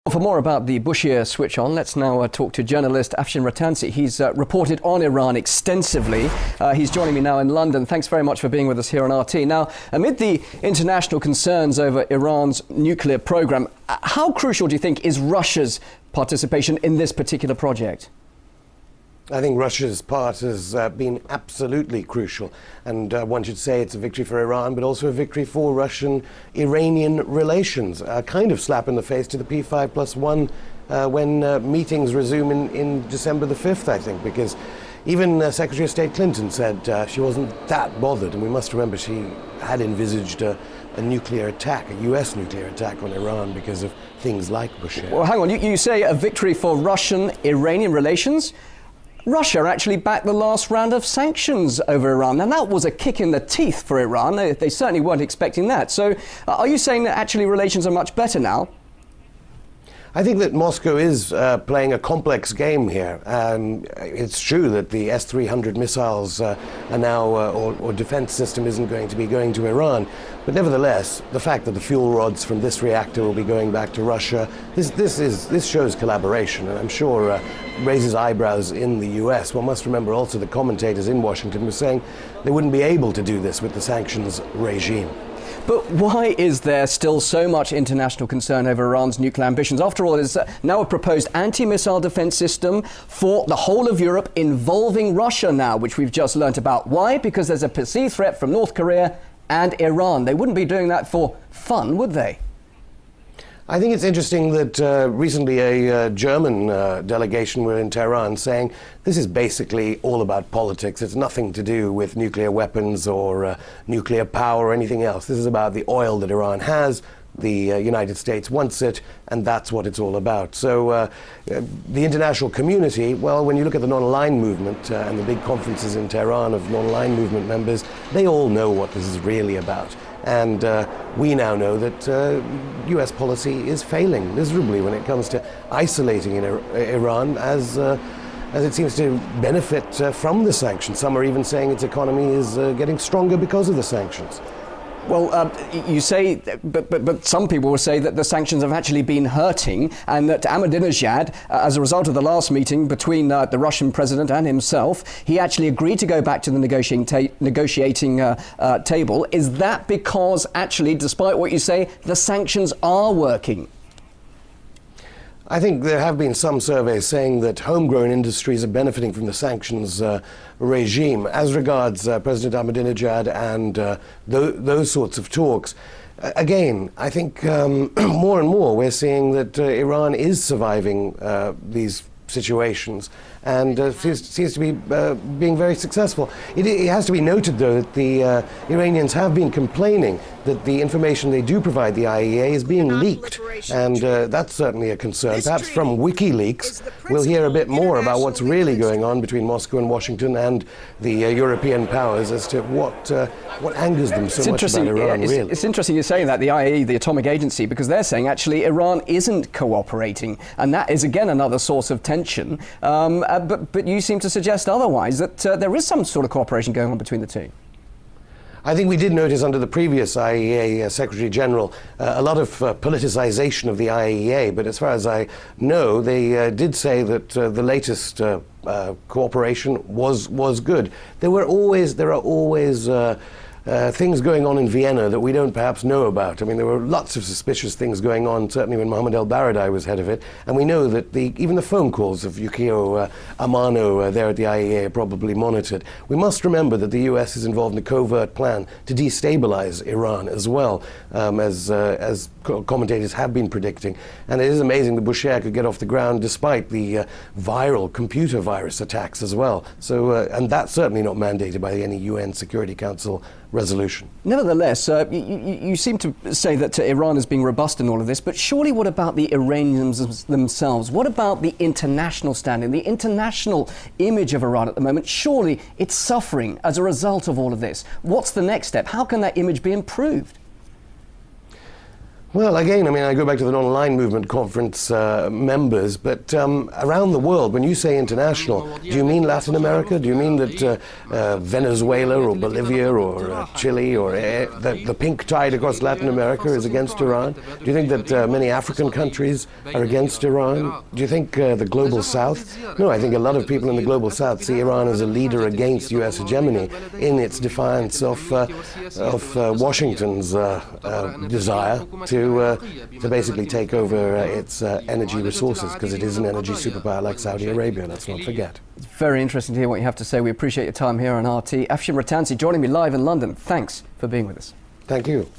For more about the Bushehr switch on, let's now talk to journalist Afshin Rattansi. He's reported on Iran extensively. He's joining me now in London. Thanks very much for being with us here on RT. Now, amid the international concerns over Iran's nuclear program, how crucial do you think is Russia's participation in this particular project? I think Russia's part has been absolutely crucial, and one should say it's a victory for Iran, but also a victory for Russian-Iranian relations. A kind of slap in the face to the P5+1 when meetings resume in December the 5th, I think, because even Secretary of State Clinton said she wasn't that bothered, and we must remember she had envisaged a nuclear attack, a US nuclear attack on Iran because of things like Bushehr. Well, hang on, you say a victory for Russian-Iranian relations? Russia actually backed the last round of sanctions over Iran. Now, that was a kick in the teeth for Iran. They certainly weren't expecting that. So are you saying that actually relations are much better now? I think that Moscow is playing a complex game here. It's true that the S-300 missiles are now, or defense system isn't going to be going to Iran. But nevertheless, the fact that the fuel rods from this reactor will be going back to Russia, this shows collaboration, and I'm sure raises eyebrows in the US. One must remember also the commentators in Washington were saying they wouldn't be able to do this with the sanctions regime. But why is there still so much international concern over Iran's nuclear ambitions? After all, it's now a proposed anti-missile defense system for the whole of Europe involving Russia now, which we've just learnt about. Why? Because there's a perceived threat from North Korea and Iran. They wouldn't be doing that for fun, would they? I think it's interesting that recently a German delegation were in Tehran saying this is basically all about politics. It's nothing to do with nuclear weapons or nuclear power or anything else. This is about the oil that Iran has. The United States wants it, and that's what it's all about. So the international community, well, when you look at the non-aligned movement and the big conferences in Tehran of non-aligned movement members, they all know what this is really about. And we now know that US policy is failing miserably when it comes to isolating Iran as it seems to benefit from the sanctions. Some are even saying its economy is getting stronger because of the sanctions. Well, you say, but some people will say that the sanctions have actually been hurting, and that Ahmadinejad, as a result of the last meeting between the Russian president and himself, he actually agreed to go back to the negotiating table. Is that because actually, despite what you say, the sanctions are working? I think there have been some surveys saying that homegrown industries are benefiting from the sanctions regime. As regards President Ahmadinejad and those sorts of talks, again, I think more and more we're seeing that Iran is surviving these situations and seems to be being very successful. It has to be noted, though, that the Iranians have been complaining that the information they do provide the IAEA is being leaked, and that's certainly a concern. Perhaps from WikiLeaks we'll hear a bit more about what's really going on between Moscow and Washington and the European powers as to what angers them so much about Iran, really. It's interesting you're saying that, the IAEA, the Atomic Agency, because they're saying actually Iran isn't cooperating, and that is again another source of tension. But you seem to suggest otherwise, that there is some sort of cooperation going on between the two. I think we did notice under the previous IAEA Secretary General a lot of politicization of the IAEA, but as far as I know, they did say that the latest cooperation was good. There are always things going on in Vienna that we don't perhaps know about. I mean, there were lots of suspicious things going on, certainly when Mohammed El-Baradei was head of it, and we know that even the phone calls of Yukio Amano there at the IAEA are probably monitored. We must remember that the US is involved in a covert plan to destabilize Iran as well, as commentators have been predicting. And it is amazing that Bushehr could get off the ground despite the viral computer virus attacks as well. So, and that's certainly not mandated by any UN Security Council resolution. Nevertheless, you seem to say that Iran is being robust in all of this, but surely what about the Iranians themselves? What about the international standing, the international image of Iran at the moment? Surely it's suffering as a result of all of this. What's the next step? How can that image be improved? Well, again, I mean, I go back to the non-aligned movement conference members, but around the world, when you say international, do you mean Latin America? Do you mean that Venezuela or Bolivia or Chile or the pink tide across Latin America is against Iran? Do you think that many African countries are against Iran? Do you think the global South? No, I think a lot of people in the global South see Iran as a leader against U.S. hegemony in its defiance of Washington's desire to basically take over its energy resources, because it is an energy superpower like Saudi Arabia, let's not forget. It's very interesting to hear what you have to say. We appreciate your time here on RT. Afshin Rattansi joining me live in London. Thanks for being with us. Thank you.